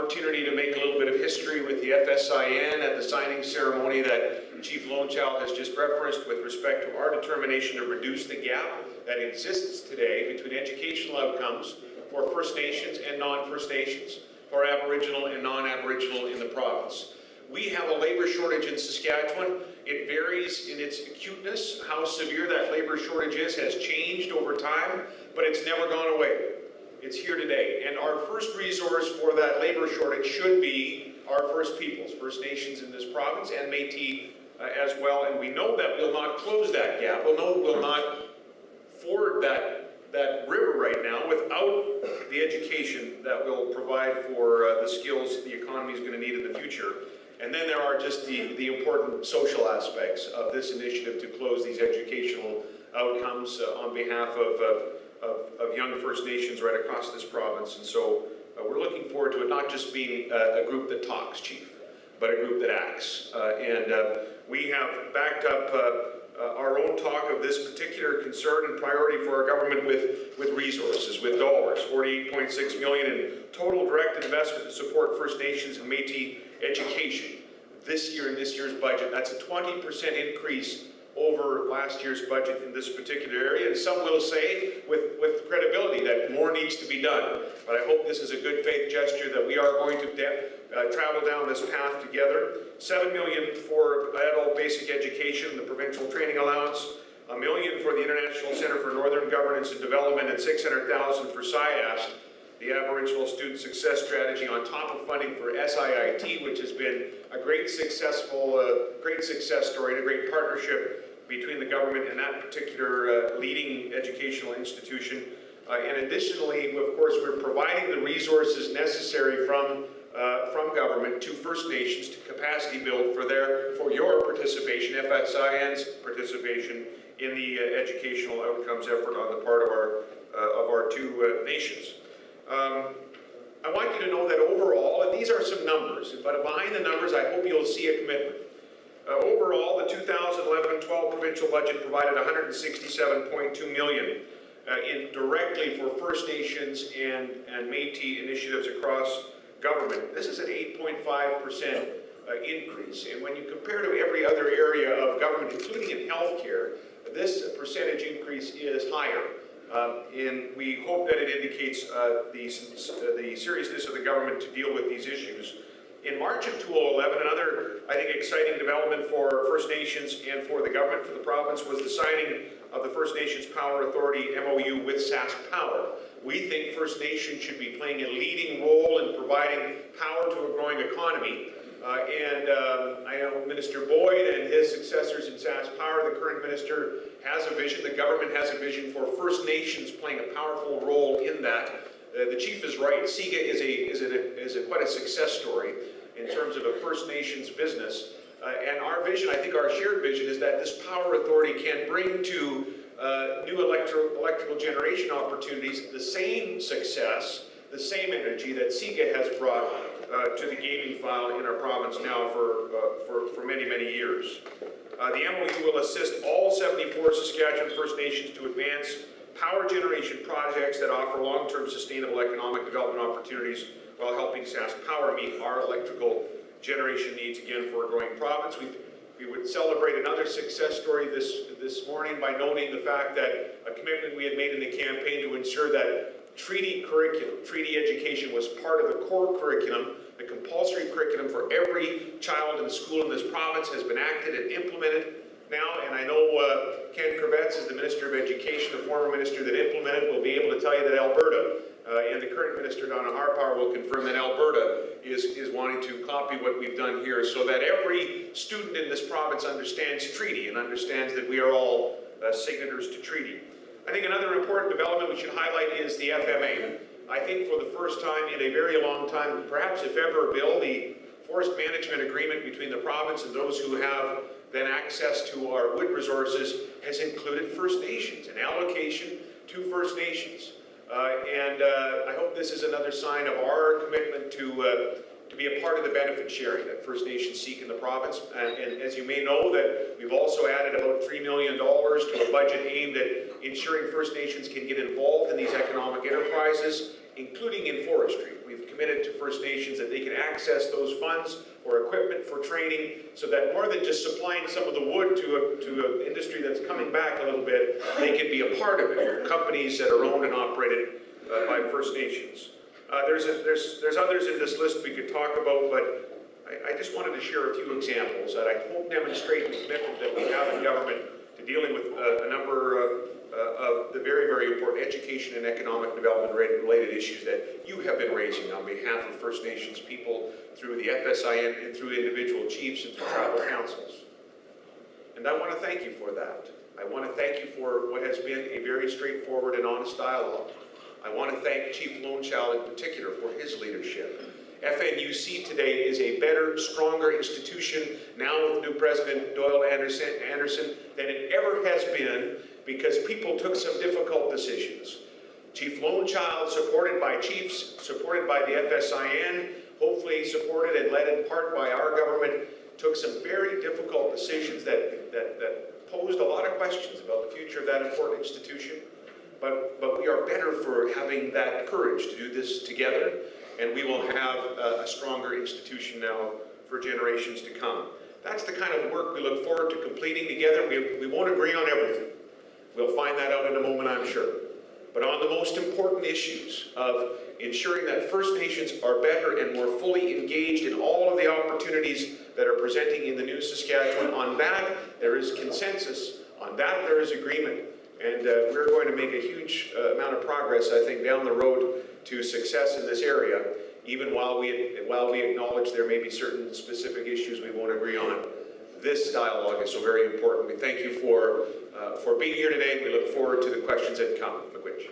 opportunity to make a little bit of history with the FSIN at the signing ceremony that Chief Lonechild has just referenced with respect to our determination to reduce the gap that exists today between educational outcomes for First Nations and non-First Nations, for Aboriginal and non-Aboriginal in the province. We have a labor shortage in Saskatchewan. It varies in its acuteness. How severe that labor shortage is has changed over time, but it's never gone away. It's here today. And our first resource for that labor shortage should be our First Peoples, First Nations in this province, and Métis as well. And we know that we'll not close that gap. We'll not ford that river right now without the education that will provide for the skills the economy is going to need in the future. And then there are just the important social aspects of this initiative to close these educational outcomes on behalf of young First Nations right across this province. And so we're looking forward to it not just being a group that talks, Chief, but a group that acts. We have backed up our own talk of this particular concern and priority for our government with resources, with dollars, $48.6 million in total direct investment to support First Nations and Métis education this year in this year's budget. That's a 20% increase over last year's budget in this particular area, and some will say with credibility that more needs to be done. But I hope this is a good faith gesture that we are going to travel down this path together. $7 million for adult basic education, the provincial training allowance, $1 million for the International Centre for Northern Governance and Development, and $600,000 for SIAST, the Aboriginal Student Success Strategy, on top of funding for SIIT, which has been a great success story and a great partnership between the government and that particular leading educational institution. And additionally, of course, we're providing the resources necessary from government to First Nations to capacity build for your participation, FSIN's participation in the educational outcomes effort on the part of our two nations. I want you to know that overall, and these are some numbers, but behind the numbers, I hope you'll see a commitment. Overall, the 2011-12 provincial budget provided $167.2 million directly for First Nations and Métis initiatives across government. This is an 8.5% increase, and when you compare to every other area of government, including in healthcare, this percentage increase is higher. And we hope that it indicates the seriousness of the government to deal with these issues. In March of 2011, another, I think, exciting development for First Nations and for the government, for the province, was the signing of the First Nations Power Authority MOU with Sask Power. We think First Nations should be playing a leading role in providing power to a growing economy. I know Minister Boyd and his successors in Sask Power, the current minister, has a vision, the government has a vision for First Nations playing a powerful role in that. The Chief is right. SIGA is quite a success story in terms of a First Nations business. And our vision, I think our shared vision, is that this power authority can bring to new electrical generation opportunities the same success, the same energy that SIGA has brought to the gaming file in our province now for many, many years. The MOU will assist all 74 Saskatchewan First Nations to advance power generation projects that offer long-term sustainable economic development opportunities while helping Sask Power meet our electrical generation needs, again, for a growing province. We would celebrate another success story this morning by noting the fact that a commitment we had made in the campaign to ensure that treaty education was part of the core curriculum. The compulsory curriculum for every child in school in this province has been acted and implemented now, and I know Ken Kravets is the Minister of Education, the former minister that implemented, will be able to tell you that Alberta, and the current minister, Donna Harpower, will confirm that Alberta is wanting to copy what we've done here, so that every student in this province understands treaty and understands that we are all signatories to treaty. I think another important development we should highlight is the FMA. I think for the first time in a very long time, perhaps if ever, Bill, the forest management agreement between the province and those who have then access to our wood resources has included First Nations, an allocation to First Nations. I hope this is another sign of our commitment to be a part of the benefit sharing that First Nations seek in the province. And as you may know, that we've also added about $3 million to a budget aimed at ensuring First Nations can get involved in these economic enterprises, including in forestry. We've committed to First Nations that they can access those funds or equipment for training, so that more than just supplying some of the wood to an industry that's coming back a little bit, they can be a part of it. Companies that are owned and operated by First Nations. There's others in this list we could talk about, but I just wanted to share a few examples that I hope demonstrate the commitment that we have in government to dealing with a number of the very, very important education and economic development related issues that you have been raising on behalf of First Nations people through the FSIN and through individual chiefs and through tribal councils. And I want to thank you for that. I want to thank you for what has been a very straightforward and honest dialogue. I want to thank Chief Lonechild in particular for his leadership. FNUC today is a better, stronger institution now with new President Doyle Anderson than it ever has been, because people took some difficult decisions. Chief Lonechild, supported by chiefs, supported by the FSIN, hopefully supported and led in part by our government, took some very difficult decisions that posed a lot of questions about the future of that important institution. But we are better for having that courage to do this together, and we will have a stronger institution now for generations to come. That's the kind of work we look forward to completing together. We won't agree on everything. We'll find that out in a moment, I'm sure. But on the most important issues of ensuring that First Nations are better and more fully engaged in all of the opportunities that are presenting in the new Saskatchewan, on that there is consensus, on that there is agreement. And we're going to make a huge amount of progress, I think, down the road to success in this area, even while we acknowledge there may be certain specific issues we won't agree on. This dialogue is so very important. We thank you for being here today, and we look forward to the questions that come. McWitch.